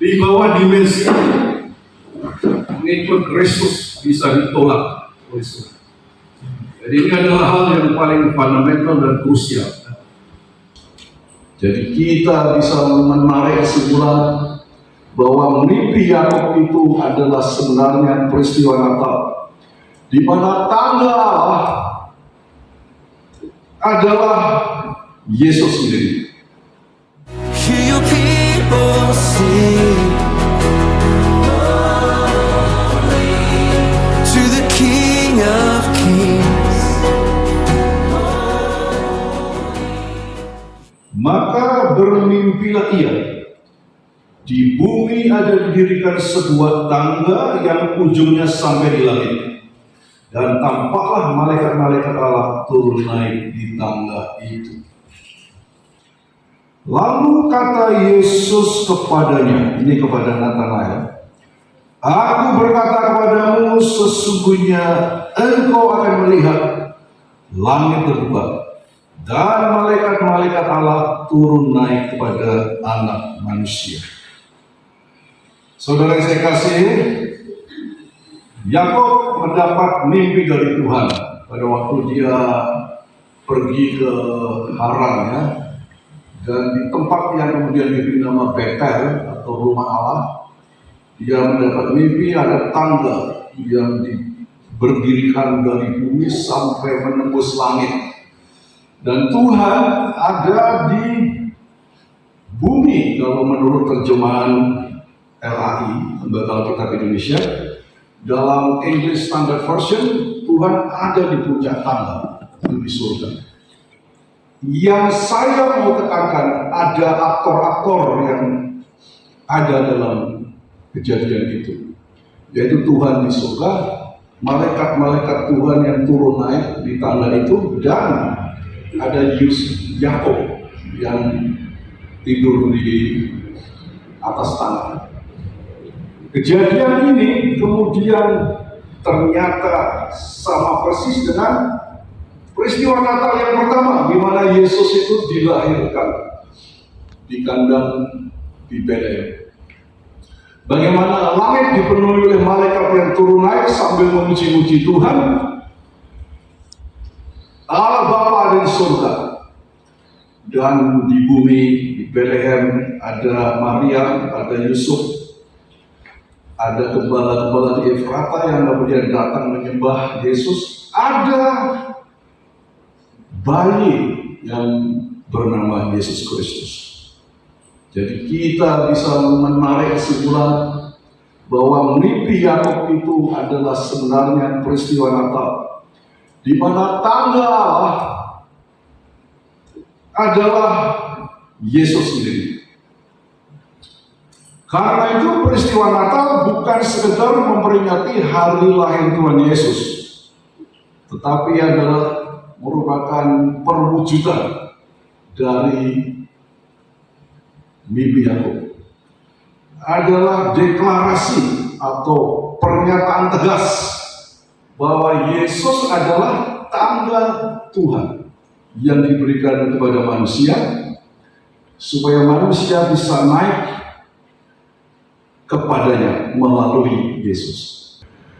di bawah dimensi mengikut Kristus bisa ditolak oleh Tuhan. Jadi ini adalah hal yang paling fundamental dan krusial. Jadi kita bisa menarik kesimpulan bahwa mimpi Yakub itu adalah sebenarnya peristiwa Natal, di mana tangga Allah adalah Yesus sendiri. Hear your people sing to the King of Kings. Maka bermimpilah ia, di bumi ada didirikan sebuah tangga yang ujungnya sampai di langit, dan tampaklah malaikat-malaikat Allah turun naik di tangga itu. Lalu kata Yesus kepadanya, ini kepada Natanael, "Aku berkata kepadamu, sesungguhnya engkau akan melihat langit terbuka dan malaikat-malaikat Allah turun naik kepada Anak Manusia." Saudara yang saya kasih, Yakub mendapat mimpi dari Tuhan pada waktu dia pergi ke Haran, ya. Dan di tempat yang kemudian diberi nama Betel atau rumah Allah, dia mendapat mimpi ada tangga yang berdirikan dari bumi sampai menembus langit. Dan Tuhan ada di bumi, kalau menurut terjemahan LAI, Lembaga Alkitab Indonesia. Dalam English Standard Version, Tuhan ada di puncak tangga di surga. Yang saya mau tekankan, ada aktor-aktor yang ada dalam kejadian itu, yaitu Tuhan di surga, malaikat-malaikat Tuhan yang turun naik di tangga itu, dan ada Yakub yang tidur di atas tangga. Kejadian ini kemudian ternyata sama persis dengan peristiwa Natal yang pertama, di mana Yesus itu dilahirkan di kandang di Betlehem. Bagaimana langit dipenuhi oleh malaikat yang turun naik sambil memuji-muji Tuhan. Allah Bapa ada di surga, dan di bumi di Betlehem ada Maria, ada Yusuf, ada gembala-gembala di Efrata yang kemudian datang menyembah Yesus. Ada bayi yang bernama Yesus Kristus. Jadi kita bisa menarik kesimpulan bahwa mimpi Yakub itu adalah sebenarnya peristiwa Natal, di mana tangga Allah adalah Yesus sendiri. Karena itu peristiwa Natal bukan sekedar memperingati hari lahir Tuhan Yesus, tetapi adalah merupakan perwujudan dari mimpi Yakub. Adalah deklarasi atau pernyataan tegas bahwa Yesus adalah tangga Tuhan yang diberikan kepada manusia, supaya manusia bisa naik kepadanya melalui Yesus.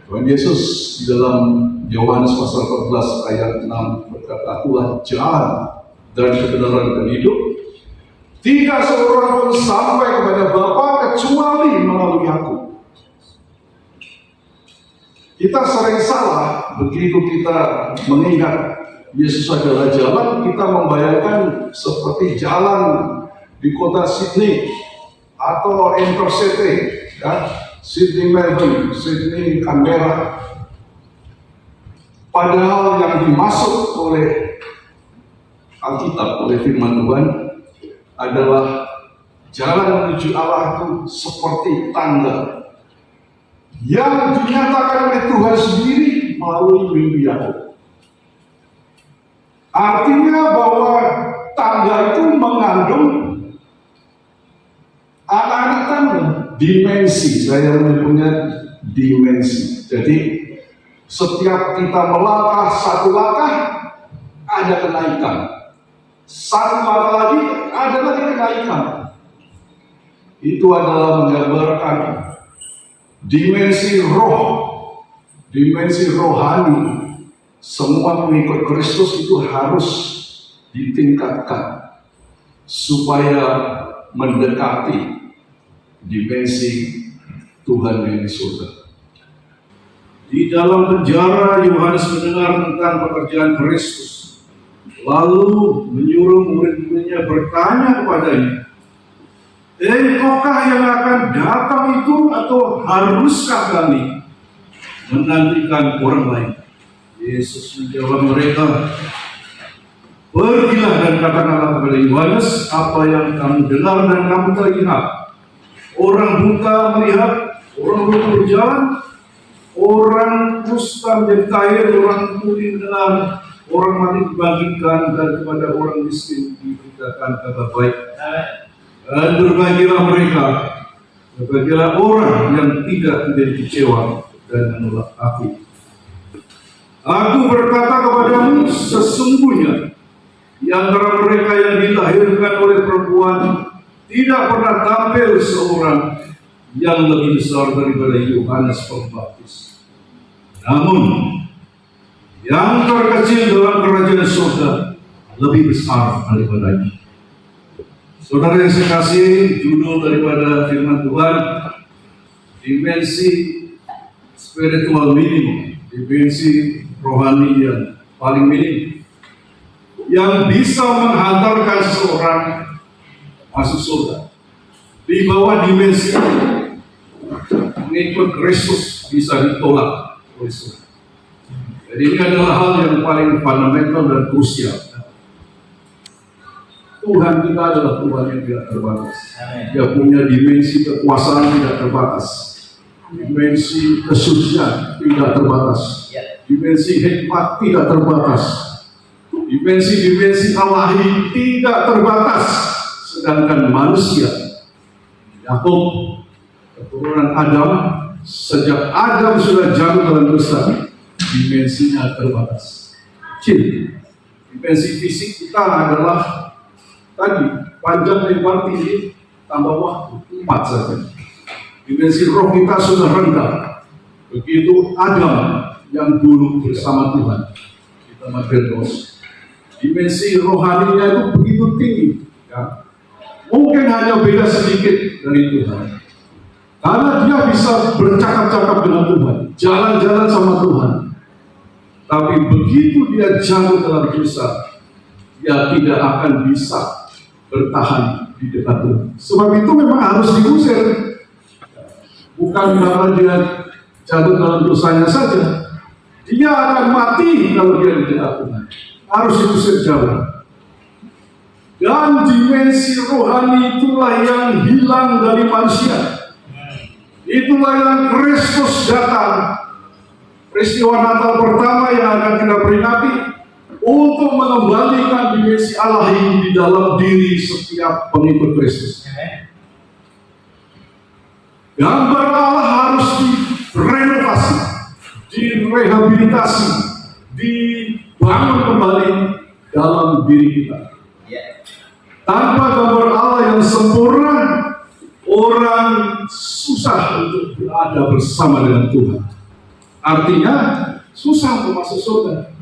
Tuhan Yesus di dalam Yohanes pasal 14 ayat 6 berkata, "Akulah jalan dan kebenaran dan hidup. Tidak seorang pun sampai kepada Bapa kecuali melalui Aku." Kita sering salah begitu kita mengingat Yesus adalah jalan, kita membayangkan seperti jalan di kota Sydney atau Intercity, ya, Sydney Melbourne, Sydney Canberra. Padahal yang dimaksud oleh Alkitab, oleh firman Tuhan, adalah jalan menuju Allah itu seperti tangga yang dinyatakan oleh Tuhan sendiri melalui mimpi Yakub. Artinya bahwa tangga itu mengandung anak-anak tangga, dimensi. Saya menyebutnya dimensi. Jadi setiap kita melangkah satu langkah, ada kenaikan. Satu langkah lagi, ada lagi kenaikan. itu adalah menggambarkan dimensi roh, dimensi rohani. Semua pengikut Kristus itu harus ditingkatkan supaya mendekati dimensi Tuhan yang di surga. Di dalam penjara Yohanes mendengar tentang pekerjaan Kristus, lalu menyuruh murid-muridnya bertanya kepadanya, engkaukah yang akan datang itu atau haruskah kami menantikan orang lain? Yesus menjawab mereka, pergilah dan katakanlah kepada Yohanes apa yang kamu dengar dan kamu terlihat. Orang buta melihat, orang lumpuh berjalan, orang kusta menjadi kaya, orang tuli mendengar, orang mati dibangkitkan, dan kepada orang miskin diberitakan kabar baik. Dan berbahagialah mereka, berbahagialah orang yang tidak menjadi kecewa dan menolak aku. Aku berkata kepadamu, sesungguhnya di antara mereka yang dilahirkan oleh perempuan tidak pernah tampil seorang yang lebih besar daripada Yohanes Pembaptis. Namun yang terkecil dalam kerajaan surga lebih besar daripadanya. Saudara yang saya kasih, judul daripada firman Tuhan, dimensi spiritual minimum, dimensi rohani yang paling minim, yang bisa menghantarkan seseorang masuk surga. Di bawah dimensi pengikut Kristus bisa ditolak oleh surga. Jadi ini adalah hal yang paling fundamental dan krusial. Tuhan kita adalah Tuhan yang tidak terbatas. Dia punya dimensi kekuasaan tidak terbatas, dimensi kesucian tidak terbatas, dimensi hikmat tidak terbatas, dimensi ilahi tidak terbatas. Sedangkan manusia, Yakub, keturunan Adam, sejak Adam sudah jatuh dalam dosa, dimensinya terbatas, kecil. Dimensi fisik kita adalah tadi panjang lebar tinggi tambah waktu 4 saja. Dimensi roh kita sudah rendah. Begitu Adam yang dulu bersama Tuhan kita berdosa. Dimensi rohaninya itu begitu tinggi, ya. Mungkin hanya beda sedikit dari Tuhan, karena dia bisa bercakap-cakap dengan Tuhan, jalan-jalan sama Tuhan. Tapi begitu dia jatuh dalam dosa, dia tidak akan bisa bertahan di dekat Tuhan. Sebab itu memang harus diusir, bukan karena dia jatuh dalam dosanya saja. Dia akan mati kalau dia di dekat Tuhan. Harus diusir jauh. Dan dimensi rohani itulah yang hilang dari manusia. Itulah yang Kristus datang. Peristiwa Natal pertama yang akan kita peringati untuk mengembalikan dimensi ilahi di dalam diri setiap pengikut Kristus. Gambar Allah harus direnovasi, direhabilitasi, dibangun kembali dalam diri kita. Tanpa gambar Allah yang sempurna, orang susah untuk berada bersama dengan Tuhan. Artinya susah untuk masuk surga,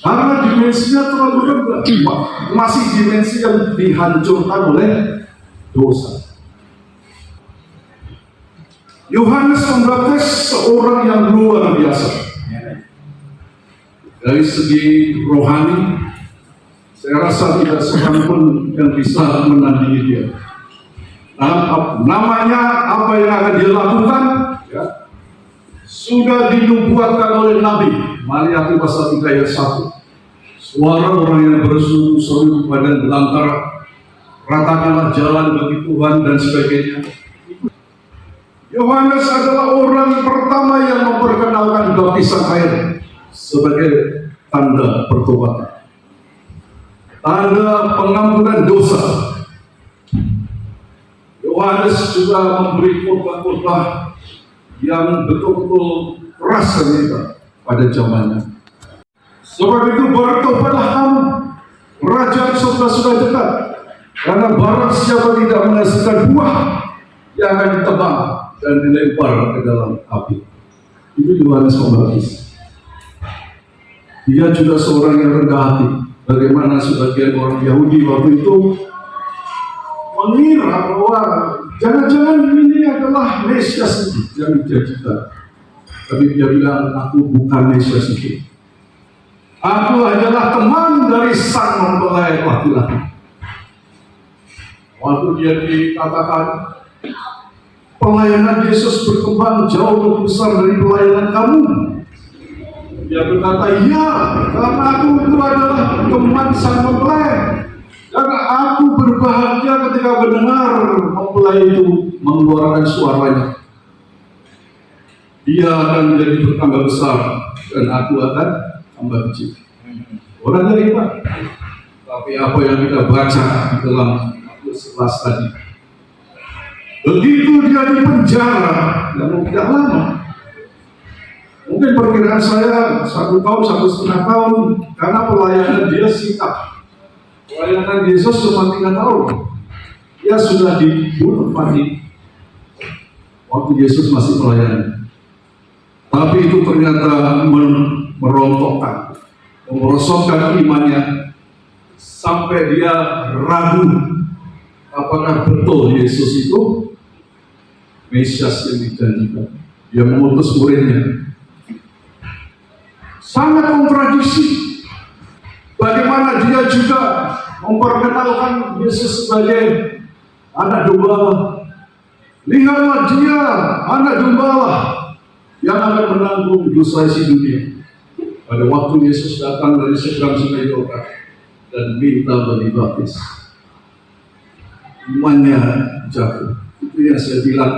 karena dimensinya terlalu rendah, masih dimensi yang dihancurkan oleh dosa. Yohanes Pembaptis seorang yang luar biasa dari segi rohani. Saya rasa tidak seorang pun yang bisa menandingi dia. Namanya apa yang akan dia lakukan, ya, sudah dinubuatkan oleh Nabi. Maliaki pasal 3 ayat 1. Suara orang yang berseru-seru pada belantara, ratakanlah jalan bagi Tuhan, dan sebagainya. Yohanes adalah orang pertama yang memperkenalkan baptisan air sebagai tanda pertobatan, tanda pengampunan dosa. Yohanes juga memberi khotbah-khotbah yang betul-betul keras ternyata pada zamannya. Sebab itu bertobatlah kamu, kerajaan surga sudah dekat. Karena barang siapa tidak menghasilkan buah, dia akan ditebang dan dilempar ke dalam api. Itu Yohanes Pembaptis. Dia juga seorang yang rendah hati. Bagaimana sebagian orang Yahudi waktu itu mengira bahwa jangan-jangan ini adalah Mesias yang dijanjikan. Tapi dia bilang, aku bukan Mesias itu. Aku adalah teman dari sang mempelai laki-laki. Waktu dia dikatakan, pelayanan Yesus berkembang jauh lebih besar dari pelayanan kamu. Dia berkata, iya, karena aku itu adalah teman sang mempelai. Dan aku berbahagia ketika mendengar mempelai itu mengeluarkan suaranya. Dia akan menjadi bertambah besar dan aku akan tambah kecil. Orang dari Pak. Tapi apa yang kita baca di dalam Matius 11 tadi. Begitu dia di penjara, dan tidak lama. Mungkin perkiraan saya 1 tahun, 1,5 tahun, karena pelayanan dia singkat. Pelayanan Yesus cuma 3 tahun. Dia sudah dibunuh mati waktu Yesus masih melayani. Tapi itu ternyata merontokkan, merosotkan imannya sampai dia ragu apakah betul Yesus itu Mesias yang dijanjikan. Dia mengutus muridnya. Sangat kontradiksi. Bagaimana dia juga memperkenalkan Yesus sebagai anak domba Allah. Lihatlah dia, anak domba Allah yang akan menanggung dosa isi dunia. Pada waktu Yesus datang dari seberang sungai Yordan dan minta dibaptis, imannya jatuh. Itu yang saya bilang.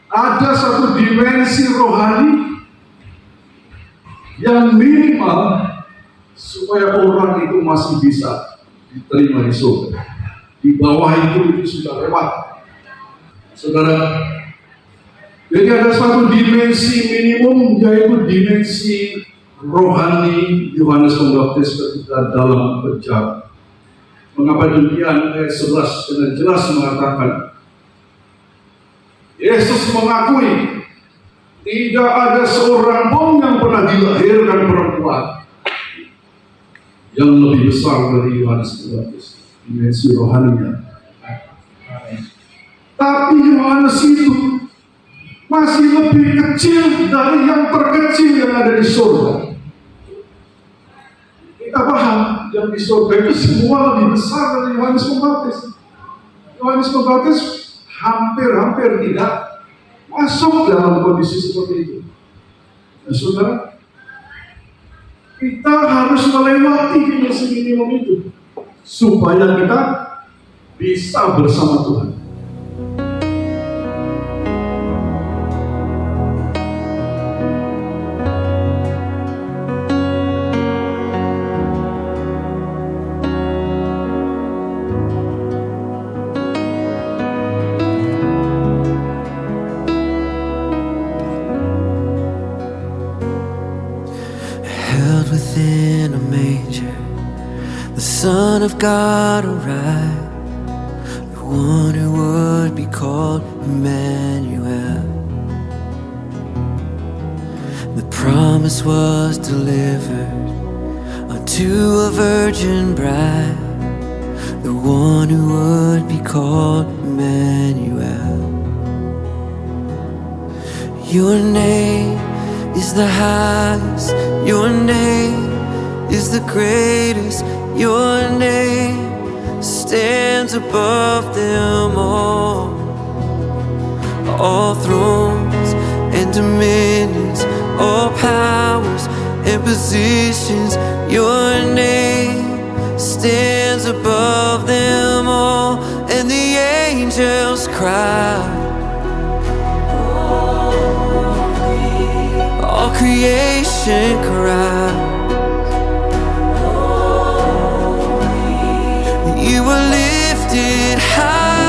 Ada satu dimensi rohani yang minimal supaya orang itu masih bisa diterima di surga. Di bawah itu sudah lewat, saudara. Jadi ada satu dimensi minimum, yaitu dimensi rohani Yohanes Pembaptis ketika dalam penjara. Mengapa demikian? Ayat 11 dengan jelas mengatakan, Yesus mengakui tidak ada seorang pun yang pernah dilahirkan perempuan yang lebih besar dari Yohanes Pembaptis, dimensi rohaninya. Tapi Yohanes itu masih lebih kecil dari yang terkecil yang ada di surga. Kita paham, yang di surga itu semua lebih besar dari Yohanes Pembaptis. Yohanes Pembaptis hampir tidak masuk dalam kondisi seperti itu. Nah, saudara, kita harus melewati dimensi minimum itu supaya kita bisa bersama Tuhan. Within a manger, the Son of God arrived, the one who would be called Emmanuel. The promise was delivered unto a virgin bride, the one who would be called Emmanuel. Your name is the highest, your name is the greatest, your name stands above them all. All thrones and dominions, all powers and positions, your name stands above them all. And the angels cry, all creation cries, you were lifted high.